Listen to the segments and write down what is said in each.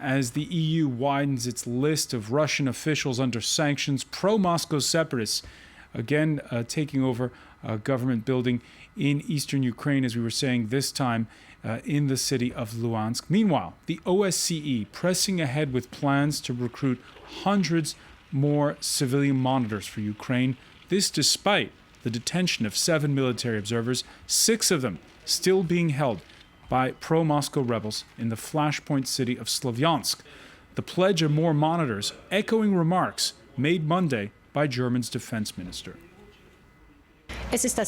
as the EU widens its list of Russian officials under sanctions, pro-Moscow separatists again taking over a government building in eastern Ukraine, as we were saying, this time in the city of Luhansk. Meanwhile, the OSCE pressing ahead with plans to recruit hundreds more civilian monitors for Ukraine. This despite the detention of 7 military observers, 6 of them still being held by pro-Moscow rebels in the flashpoint city of Slaviansk. The pledge of more monitors echoing remarks made Monday by Germany's defense minister. This is the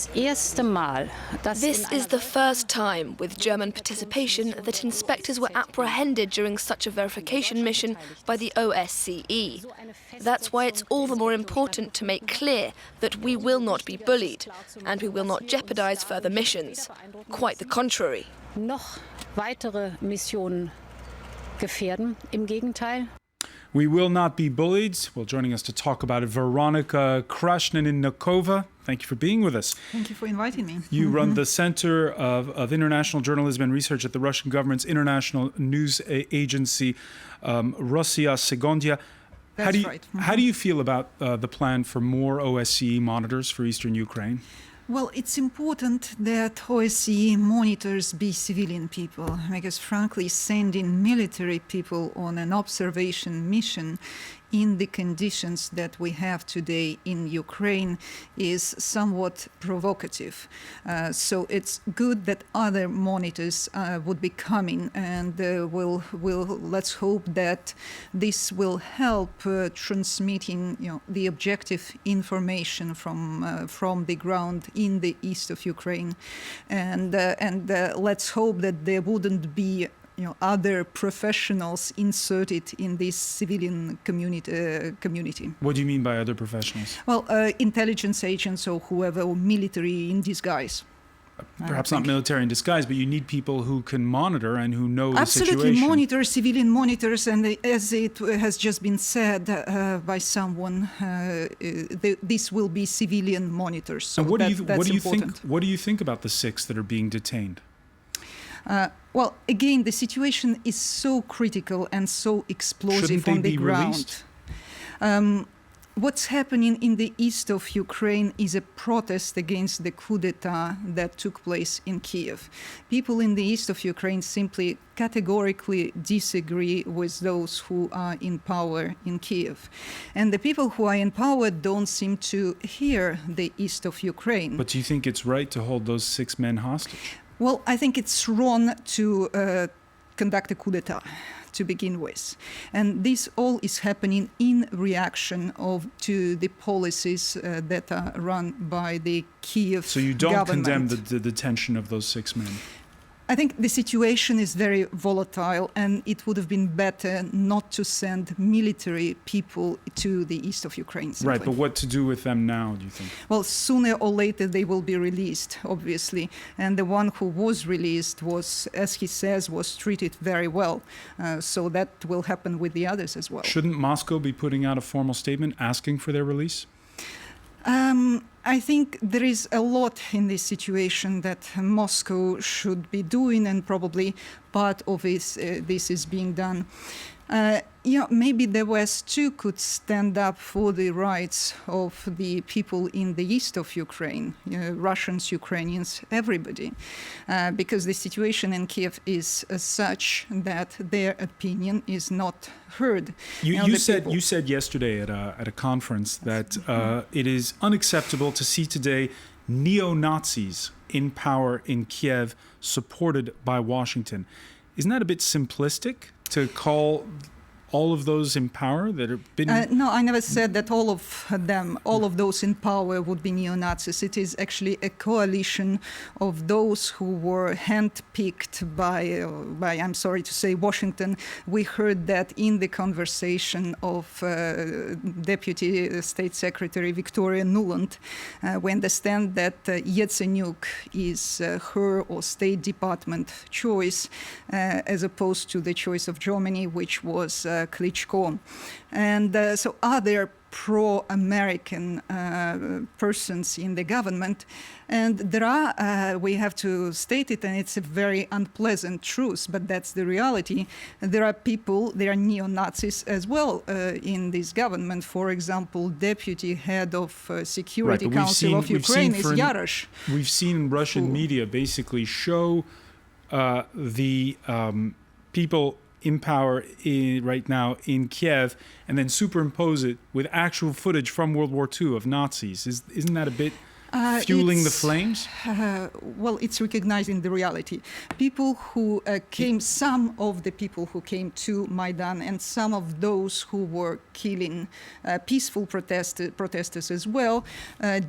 first time with German participation that inspectors were apprehended during such a verification mission by the OSCE. That's why it's all the more important to make clear that we will not be bullied and we will not jeopardize further missions. Quite the contrary. Noch weitere Missionen gefährden, im Gegenteil. We will not be bullied. Well, joining us to talk about it, Veronika Krasheninnikova. Thank you for being with us. Thank you for inviting me. You run the Center of International Journalism and Research at the Russian government's international news agency, Rossiya Segodnya. That's right. How do you feel about the plan for more OSCE monitors for eastern Ukraine? Well, it's important that OSCE monitors be civilian people, because frankly, sending military people on an observation mission in the conditions that we have today in Ukraine is somewhat provocative. So it's good that other monitors would be coming, and let's hope that this will help transmitting the objective information from the ground in the east of Ukraine, and let's hope that there wouldn't be other professionals inserted in this civilian community. What do you mean by other professionals? Well, intelligence agents or whoever, or military in disguise. Perhaps not military in disguise, but you need people who can monitor and who know the situation. Absolutely, monitors, civilian monitors, and as it has just been said by someone, this will be civilian monitors. So what do you think about the 6 that are being detained? Well, again, the situation is so critical and so explosive on the ground. What's happening in the east of Ukraine is a protest against the coup d'etat that took place in Kiev. People in the east of Ukraine simply categorically disagree with those who are in power in Kiev. And the people who are in power don't seem to hear the east of Ukraine. But do you think it's right to hold those 6 men hostage? Well, I think it's wrong to conduct a coup d'etat to begin with. And this all is happening in reaction to the policies that are run by the Kiev government. So you don't condemn the detention of those 6 men? I think the situation is very volatile, and it would have been better not to send military people to the east of Ukraine. Simply. Right, but what to do with them now, do you think? Well, sooner or later they will be released, obviously. And the one who was released was, as he says, was treated very well. So that will happen with the others as well. Shouldn't Moscow be putting out a formal statement asking for their release? I think there is a lot in this situation that Moscow should be doing, and probably part of this is being done. Maybe the West too could stand up for the rights of the people in the east of Ukraine, Russians, Ukrainians, everybody, because the situation in Kiev is such that their opinion is not heard. You said yesterday at a conference that it is unacceptable to see today neo-Nazis in power in Kiev, supported by Washington. Isn't that a bit simplistic to call all of those in power that have been... No, I never said that all of those in power would be neo-Nazis. It is actually a coalition of those who were handpicked by, I'm sorry to say, Washington. We heard that in the conversation of Deputy State Secretary Victoria Nuland. We understand that Yatsenyuk is her or State Department choice, as opposed to the choice of Germany, which was Klitschko. And so other pro-American persons in the government. And there are, we have to state it, and it's a very unpleasant truth, but that's the reality. There are people, there are neo-Nazis as well in this government. For example, deputy head of Security Council of Ukraine is Yarosh. We've seen Russian media basically show the people in power right now in Kiev and then superimpose it with actual footage from World War II of Nazis. Isn't that a bit fueling the flames? Well, it's recognizing the reality. People who came, some of the people who came to Maidan and some of those who were killing peaceful protesters as well,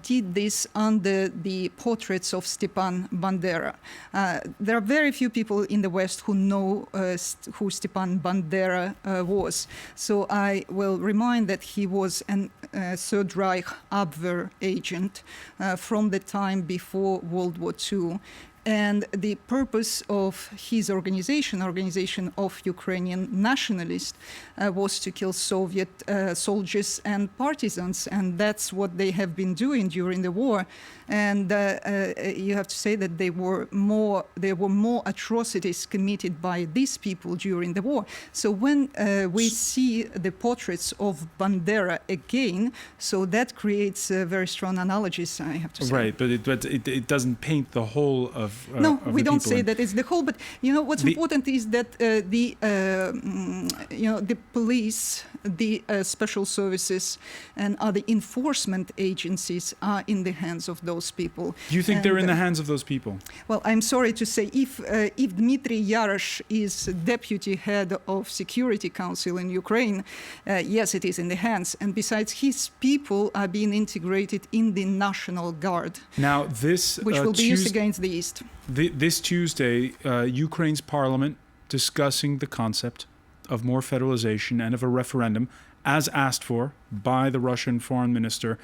did this under the portraits of Stepan Bandera. There are very few people in the West who know who Stepan Bandera was. So I will remind that he was an Third Reich Abwehr agent from the time before World War II. And the purpose of his organization of Ukrainian nationalists, was to kill Soviet soldiers and partisans, and that's what they have been doing during the war. And you have to say that there were more atrocities committed by these people during the war. So when we see the portraits of Bandera again, so that creates very strong analogies, I have to say. Right, but it doesn't paint the whole of no, we don't say that it's the whole, but you know what's important is that the police, the special services, and other enforcement agencies are in the hands of those people. Do you think they're in the hands of those people? Well, I'm sorry to say, if Dmitry Yarosh is deputy head of Security Council in Ukraine, yes, it is in the hands. And besides, his people are being integrated in the National Guard. Now, this which will be used against the East. This Tuesday, Ukraine's parliament discussing the concept of more federalization and of a referendum, as asked for by the Russian foreign minister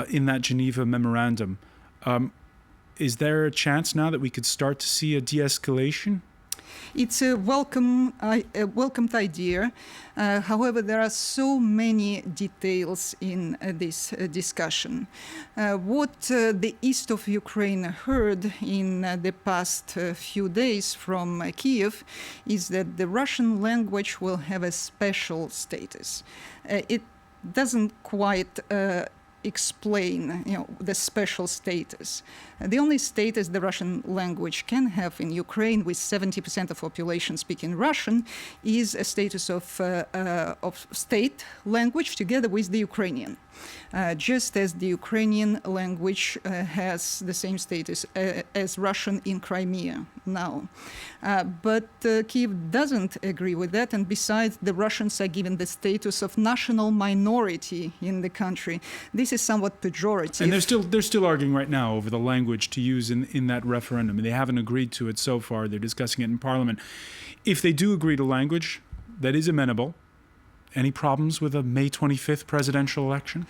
in that Geneva memorandum. Is there a chance now that we could start to see a de-escalation? It's a welcomed idea. However, there are so many details in this discussion. What the east of Ukraine heard in the past few days from Kiev is that the Russian language will have a special status. It doesn't quite explain, the special status. The only status the Russian language can have in Ukraine, with 70% of population speaking Russian, is a status of state language together with the Ukrainian. Just as the Ukrainian language has the same status as Russian in Crimea now. But Kiev doesn't agree with that, and besides, the Russians are given the status of national minority in the country. This is somewhat pejorative. And they're still arguing right now over the language to use in that referendum. They haven't agreed to it so far. They're discussing it in Parliament. If they do agree to language that is amenable, any problems with a May 25th presidential election?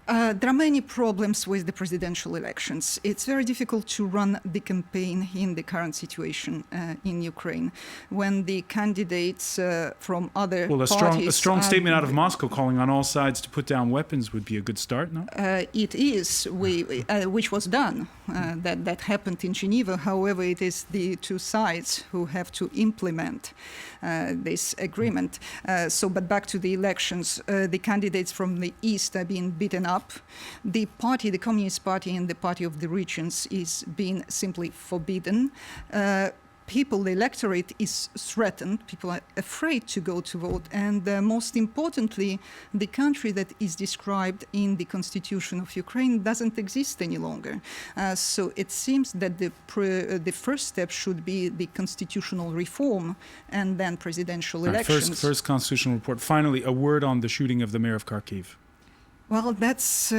There are many problems with the presidential elections. It's very difficult to run the campaign in the current situation in Ukraine, when the candidates from other parties... a strong statement out of Moscow calling on all sides to put down weapons would be a good start, no? It is, which was done. That happened in Geneva. However, it is the two sides who have to implement this agreement. But back to the elections, the candidates from the East are being beaten up. The party, the Communist Party and the Party of the Regions, is being simply forbidden. The electorate is threatened. People are afraid to go to vote. And most importantly, the country that is described in the constitution of Ukraine doesn't exist any longer. So it seems that the first step should be the constitutional reform and then presidential elections. First constitutional report. Finally, a word on the shooting of the mayor of Kharkiv. Well, that's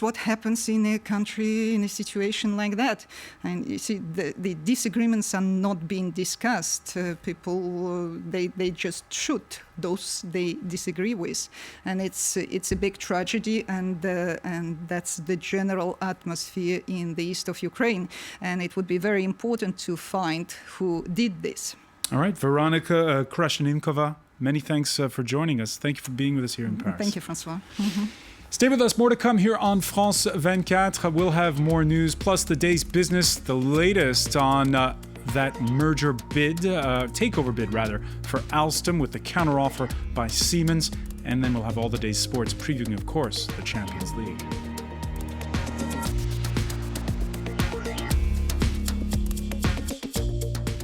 what happens in a country in a situation like that. And you see, the disagreements are not being discussed. People, they just shoot those they disagree with, and it's a big tragedy. And that's the general atmosphere in the east of Ukraine. And it would be very important to find who did this. All right, Veronika Krasheninnikova, Many thanks for joining us. Thank you for being with us here in Paris. Thank you, Francois. Stay with us. More to come here on France 24. We'll have more news, plus the day's business, the latest on that merger bid, takeover bid rather, for Alstom with the counteroffer by Siemens. And then we'll have all the day's sports, previewing, of course, the Champions League.